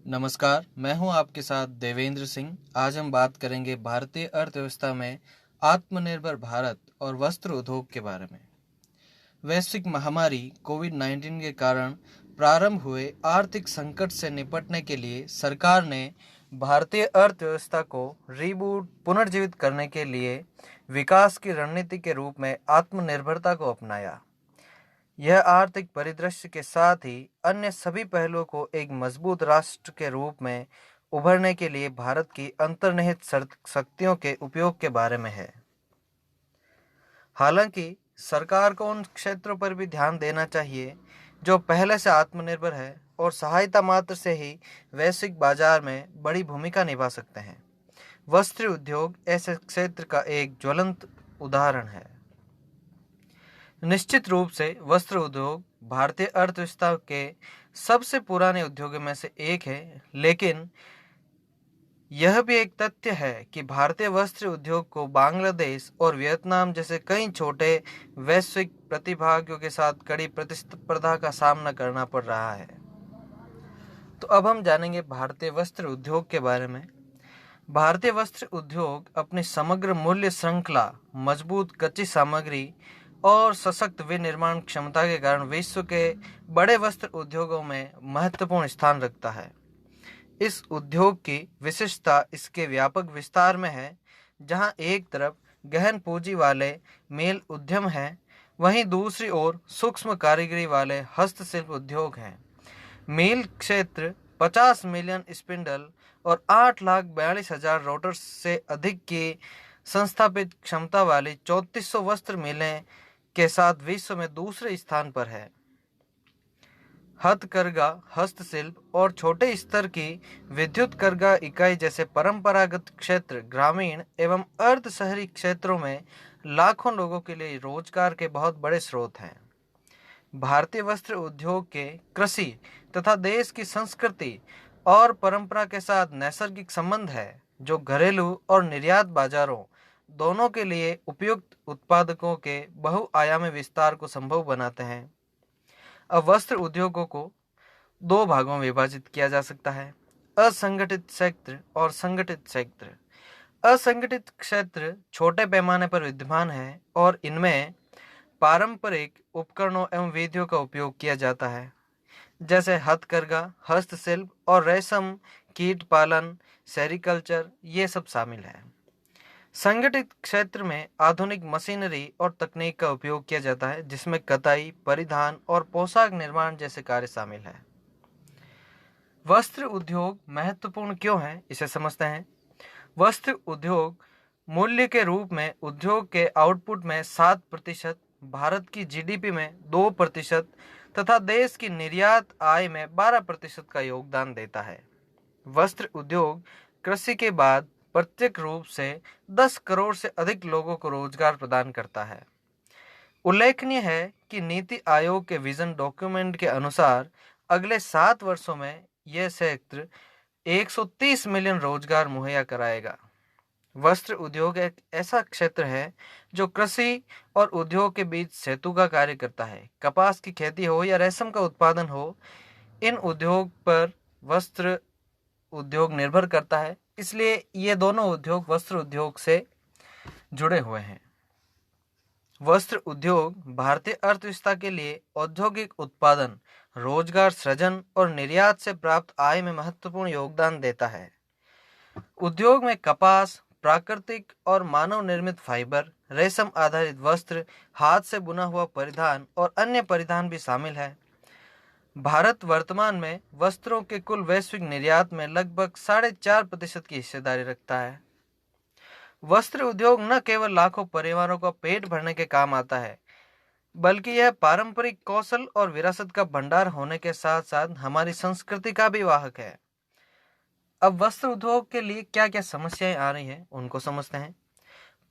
नमस्कार, मैं हूं आपके साथ देवेंद्र सिंह। आज हम बात करेंगे भारतीय अर्थव्यवस्था में आत्मनिर्भर भारत और वस्त्र उद्योग के बारे में। वैश्विक महामारी कोविड-19 के कारण प्रारंभ हुए आर्थिक संकट से निपटने के लिए सरकार ने भारतीय अर्थव्यवस्था को रीबूट पुनर्जीवित करने के लिए विकास की रणनीति के रूप में आत्मनिर्भरता को अपनाया। यह आर्थिक परिदृश्य के साथ ही अन्य सभी पहलुओं को एक मजबूत राष्ट्र के रूप में उभरने के लिए भारत की अंतर्निहित शक्तियों के उपयोग के बारे में है। हालांकि सरकार को उन क्षेत्रों पर भी ध्यान देना चाहिए जो पहले से आत्मनिर्भर है और सहायता मात्र से ही वैश्विक बाजार में बड़ी भूमिका निभा सकते हैं। वस्त्र उद्योग ऐसे क्षेत्र का एक ज्वलंत उदाहरण है। निश्चित रूप से वस्त्र उद्योग भारतीय अर्थव्यवस्था के सबसे पुराने उद्योगों में से एक है, लेकिन यह भी एक तथ्य है कि भारतीय वस्त्र उद्योग को बांग्लादेश और वियतनाम जैसे कई छोटे वैश्विक प्रतिभागियों के साथ कड़ी प्रतिस्पर्धा का सामना करना पड़ रहा है। तो अब हम जानेंगे भारतीय वस्त्र उद्योग के बारे में। भारतीय वस्त्र उद्योग अपनी समग्र मूल्य श्रृंखला, मजबूत कच्ची सामग्री और सशक्त विनिर्माण क्षमता के कारण विश्व के बड़े वस्त्र उद्योगों में महत्वपूर्ण स्थान रखता है। इस उद्योग की विशिष्टता इसके व्यापक विस्तार में है। जहां एक तरफ गहन पूंजी वाले मेल उद्यम हैं, वहीं दूसरी ओर सूक्ष्म कारीगरी वाले हस्तशिल्प उद्योग हैं। मेल क्षेत्र 50 मिलियन स्पिंडल और 8,42,000 रोटर्स से अधिक की संस्थापित क्षमता वाली 3400 वस्त्र मिलें के साथ विश्व में दूसरे स्थान पर है। हथकरघा, हस्तशिल्प और छोटे स्तर की विद्युत करघा इकाई जैसे परंपरागत क्षेत्र ग्रामीण एवं अर्ध शहरी क्षेत्रों में लाखों लोगों के लिए रोजगार के बहुत बड़े स्रोत हैं। भारतीय वस्त्र उद्योग के कृषि तथा देश की संस्कृति और परंपरा के साथ नैसर्गिक संबंध है, जो घरेलू और निर्यात बाजारों दोनों के लिए उपयुक्त उत्पादकों के बहुआयामी विस्तार को संभव बनाते हैं। अब वस्त्र उद्योगों को दो भागों में विभाजित किया जा सकता है: असंगठित क्षेत्र और संगठित क्षेत्र। असंगठित क्षेत्र छोटे पैमाने पर विद्यमान है और इनमें पारंपरिक उपकरणों एवं विधियों का उपयोग किया जाता है, जैसे हथकरघा, हस्तशिल्प और रेशम कीट पालन, सेरिकल्चर, ये सब शामिल है। संगठित क्षेत्र में आधुनिक मशीनरी और तकनीक का उपयोग किया जाता है, जिसमें कताई, परिधान और पोशाक निर्माण जैसे कार्य शामिल है। वस्त्र उद्योग महत्वपूर्ण क्यों है, इसे समझते हैं। वस्त्र उद्योग मूल्य के रूप में उद्योग के आउटपुट में 7%, भारत की जीडीपी में 2% तथा देश की निर्यात आय में 12% का योगदान देता है। वस्त्र उद्योग कृषि के बाद प्रत्यक्ष रूप से 10 करोड़ से अधिक लोगों को रोजगार प्रदान करता है। उल्लेखनीय है कि नीति आयोग के विजन डॉक्यूमेंट के अनुसार अगले 7 वर्षों में यह क्षेत्र 130 मिलियन रोजगार मुहैया कराएगा। वस्त्र उद्योग एक ऐसा क्षेत्र है जो कृषि और उद्योग के बीच सेतु का कार्य करता है। कपास की खेती हो या रेशम का उत्पादन हो, इन उद्योग पर वस्त्र उद्योग निर्भर करता है। इसलिए ये दोनों उद्योग वस्त्र उद्योग से जुड़े हुए हैं। वस्त्र उद्योग भारतीय अर्थव्यवस्था के लिए औद्योगिक उत्पादन, रोजगार सृजन और निर्यात से प्राप्त आय में महत्वपूर्ण योगदान देता है। उद्योग में कपास, प्राकृतिक और मानव निर्मित फाइबर, रेशम आधारित वस्त्र, हाथ से बुना हुआ परिधान और अन्य परिधान भी शामिल है। भारत वर्तमान में वस्त्रों के कुल वैश्विक निर्यात में लगभग 4.5% की हिस्सेदारी रखता है। वस्त्र उद्योग न केवल लाखों परिवारों का पेट भरने के काम आता है, बल्कि यह पारंपरिक कौशल और विरासत का भंडार होने के साथ साथ हमारी संस्कृति का भी वाहक है। अब वस्त्र उद्योग के लिए क्या क्या समस्याएं आ रही हैं, उनको समझते हैं।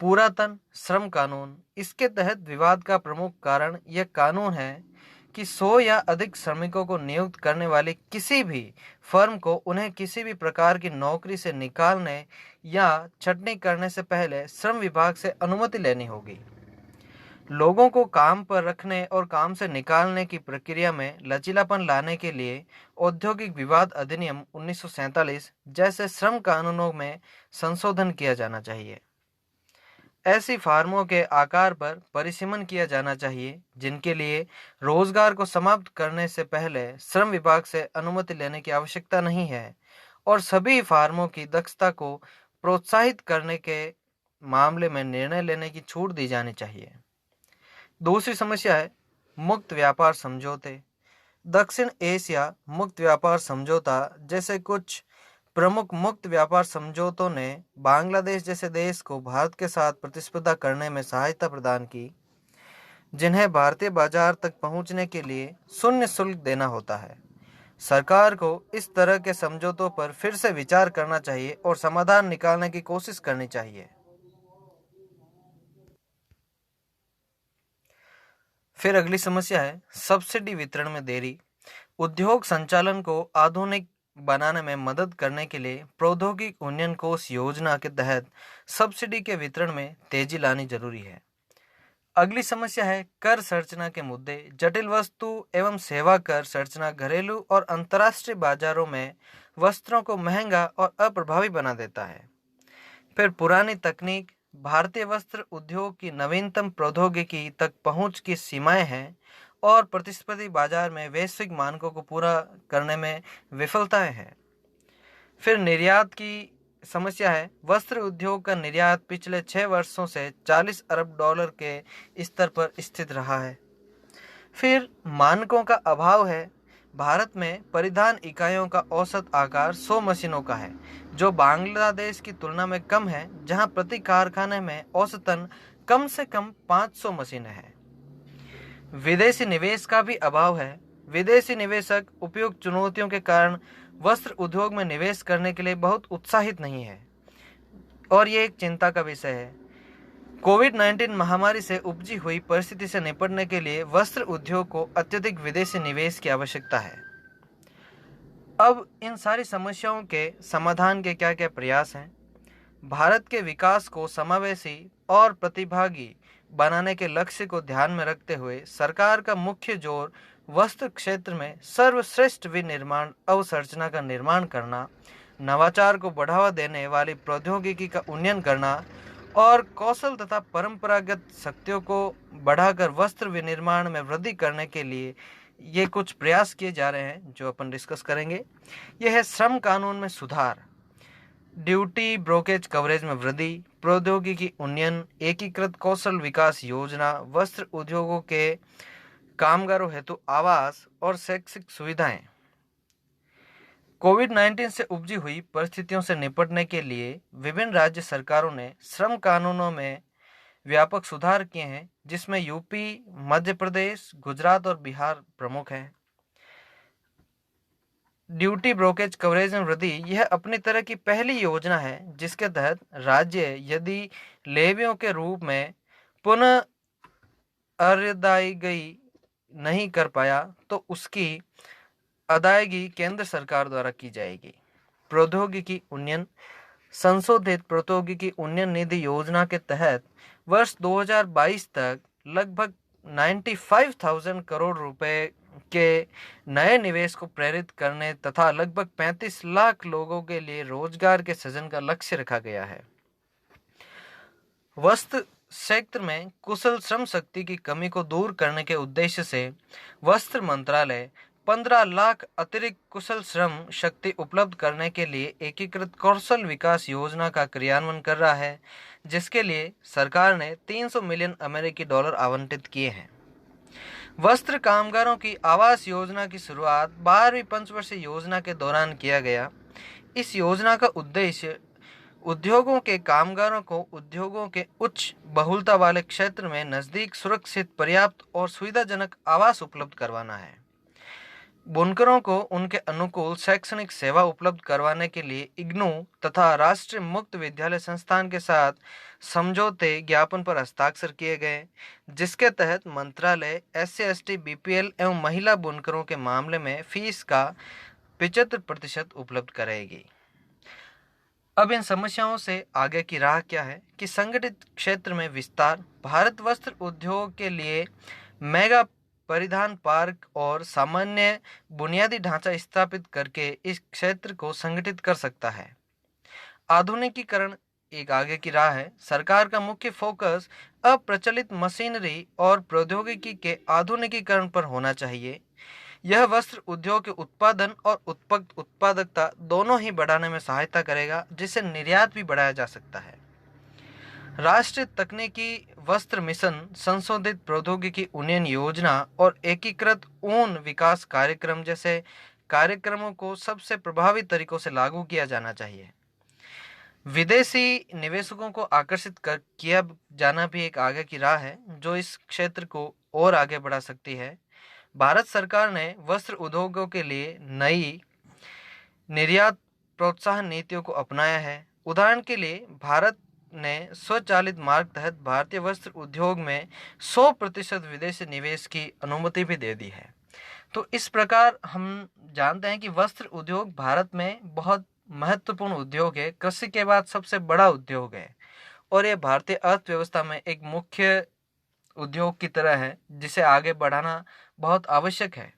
पुरातन श्रम कानून। इसके तहत विवाद का प्रमुख कारण यह कानून है कि 100 या अधिक श्रमिकों को नियुक्त करने वाली किसी भी फर्म को उन्हें किसी भी प्रकार की नौकरी से निकालने या छटनी करने से पहले श्रम विभाग से अनुमति लेनी होगी। लोगों को काम पर रखने और काम से निकालने की प्रक्रिया में लचीलापन लाने के लिए औद्योगिक विवाद अधिनियम 1947 जैसे श्रम कानूनों में संशोधन किया जाना चाहिए। ऐसी फार्मों के आकार पर परिसीमन किया जाना चाहिए जिनके लिए रोजगार को समाप्त करने से पहले श्रम विभाग से अनुमति लेने की आवश्यकता नहीं है, और सभी फार्मों की दक्षता को प्रोत्साहित करने के मामले में निर्णय लेने की छूट दी जानी चाहिए। दूसरी समस्या है मुक्त व्यापार समझौते। दक्षिण एशिया मुक्त व्यापार समझौता जैसे कुछ प्रमुख मुक्त व्यापार समझौतों ने बांग्लादेश जैसे देश को भारत के साथ प्रतिस्पर्धा करने में सहायता प्रदान की, जिन्हें भारतीय बाजार तक पहुंचने के लिए शून्य शुल्क देना होता है। सरकार को इस तरह के समझौतों पर फिर से विचार करना चाहिए और समाधान निकालने की कोशिश करनी चाहिए। फिर अगली समस्या है सब्सिडी वितरण में देरी। उद्योग संचालन को आधुनिक बनाने में मदद करने के लिए प्रौद्योगिक उन्नयन कोष योजना के तहत सब्सिडी के वितरण में तेजी लानी जरूरी है। अगली समस्या है कर संरचना के मुद्दे। जटिल वस्तु एवं सेवा कर संरचना घरेलू और अंतर्राष्ट्रीय बाजारों में वस्त्रों को महंगा और अप्रभावी बना देता है। फिर पुरानी तकनीक। भारतीय वस्त्र उद्योग की नवीनतम प्रौद्योगिकी तक पहुंच की सीमाएं हैं और प्रतिस्पर्धी बाजार में वैश्विक मानकों को पूरा करने में विफलताएं हैं। फिर निर्यात की समस्या है। वस्त्र उद्योग का निर्यात पिछले 6 वर्षों से 40 अरब डॉलर के स्तर पर स्थित रहा है। फिर मानकों का अभाव है। भारत में परिधान इकाइयों का औसत आकार 100 मशीनों का है, जो बांग्लादेश की तुलना में कम है, जहां प्रति कारखाने में औसतन कम से कम 500 मशीनें हैं। विदेशी निवेश का भी अभाव है। विदेशी निवेशक उपयुक्त चुनौतियों के कारण वस्त्र उद्योग में निवेश करने के लिए बहुत उत्साहित नहीं है, और ये एक चिंता का विषय है। कोविड-19 महामारी से उपजी हुई परिस्थिति से निपटने के लिए वस्त्र उद्योग को अत्यधिक विदेशी निवेश की आवश्यकता है। अब इन सारी समस्याओं के समाधान के क्या क्या प्रयास हैं? भारत के विकास को समावेशी और प्रतिभागी बनाने के लक्ष्य को ध्यान में रखते हुए सरकार का मुख्य जोर वस्त्र क्षेत्र में सर्वश्रेष्ठ विनिर्माण अवसंरचना का निर्माण करना, नवाचार को बढ़ावा देने वाली प्रौद्योगिकी का उन्नयन करना और कौशल तथा परंपरागत शक्तियों को बढ़ाकर वस्त्र विनिर्माण में वृद्धि करने के लिए ये कुछ प्रयास किए जा रहे हैं, जो अपन डिस्कस करेंगे। यह है श्रम कानून में सुधार, ड्यूटी ब्रोकेज कवरेज में वृद्धि, प्रौद्योगिकी उन्नयन, एकीकृत कौशल विकास योजना, वस्त्र उद्योगों के कामगारों हेतु आवास और शैक्षिक सुविधाएं। कोविड-19 से उपजी हुई परिस्थितियों से निपटने के लिए विभिन्न राज्य सरकारों ने श्रम कानूनों में व्यापक सुधार किए हैं, जिसमें यूपी, मध्य प्रदेश, गुजरात और बिहार प्रमुख हैं। ड्यूटी ब्रोकेज कवरेज में वृद्धि यह अपनी तरह की पहली योजना है जिसके तहत राज्य यदि लेवियों के रूप में पुनः अदायगी नहीं कर पाया तो उसकी अदायगी केंद्र सरकार द्वारा की जाएगी। प्रौद्योगिकी उन्नयन, संशोधित प्रौद्योगिकी उन्नयन निधि योजना के तहत वर्ष 2022 तक लगभग 95,000 करोड़ रुपए के नए निवेश को प्रेरित करने तथा लगभग 35 लाख लोगों के लिए रोजगार के सृजन का लक्ष्य रखा गया है। वस्त्र क्षेत्र में कुशल श्रम शक्ति की कमी को दूर करने के उद्देश्य से वस्त्र मंत्रालय 15 लाख अतिरिक्त कुशल श्रम शक्ति उपलब्ध करने के लिए एकीकृत कौशल विकास योजना का क्रियान्वयन कर रहा है, जिसके लिए सरकार ने 300 मिलियन अमेरिकी डॉलर आवंटित किए हैं। वस्त्र कामगारों की आवास योजना की शुरुआत 12वीं पंचवर्षीय योजना के दौरान किया गया। इस योजना का उद्देश्य उद्योगों के कामगारों को उद्योगों के उच्च बहुलता वाले क्षेत्र में नजदीक सुरक्षित, पर्याप्त और सुविधाजनक आवास उपलब्ध करवाना है। बुनकरों को उनके अनुकूल शैक्षणिक सेवा उपलब्ध करवाने के लिए इग्नू तथा राष्ट्रीय मुक्त विद्यालय संस्थान के साथ समझौते ज्ञापन पर हस्ताक्षर किए गए, जिसके तहत मंत्रालय SC ST BPL एवं महिला बुनकरों के मामले में फीस का 75% उपलब्ध कराएगी। अब इन समस्याओं से आगे की राह क्या है कि संगठित क्षेत्र में विस्तार, भारत वस्त्र उद्योग के लिए मेगा परिधान पार्क और सामान्य बुनियादी ढांचा स्थापित करके इस क्षेत्र को संगठित कर सकता है। आधुनिकीकरण एक आगे की राह है। सरकार का मुख्य फोकस अब प्रचलित मशीनरी और प्रौद्योगिकी के आधुनिकीकरण पर होना चाहिए। यह वस्त्र उद्योग के उत्पादन और उत्पादकता दोनों ही बढ़ाने में सहायता करेगा, जिससे निर्यात भी बढ़ाया जा सकता है। राष्ट्रीय तकनीकी वस्त्र मिशन, संशोधित प्रौद्योगिकी उन्नयन योजना और एकीकृत ऊन विकास कार्यक्रम जैसे कार्यक्रमों को सबसे प्रभावी तरीकों से लागू किया जाना चाहिए। विदेशी निवेशकों को आकर्षित कर किया जाना भी एक आगे की राह है, जो इस क्षेत्र को और आगे बढ़ा सकती है। भारत सरकार ने वस्त्र उद्योगों के लिए नई निर्यात प्रोत्साहन नीतियों को अपनाया है। उदाहरण के लिए भारत ने स्वचालित मार्ग तहत भारतीय वस्त्र उद्योग में 100% विदेशी निवेश की अनुमति भी दे दी है। तो इस प्रकार हम जानते हैं कि वस्त्र उद्योग भारत में बहुत महत्वपूर्ण उद्योग है, कृषि के बाद सबसे बड़ा उद्योग है और ये भारतीय अर्थव्यवस्था में एक मुख्य उद्योग की तरह है, जिसे आगे बढ़ाना बहुत आवश्यक है।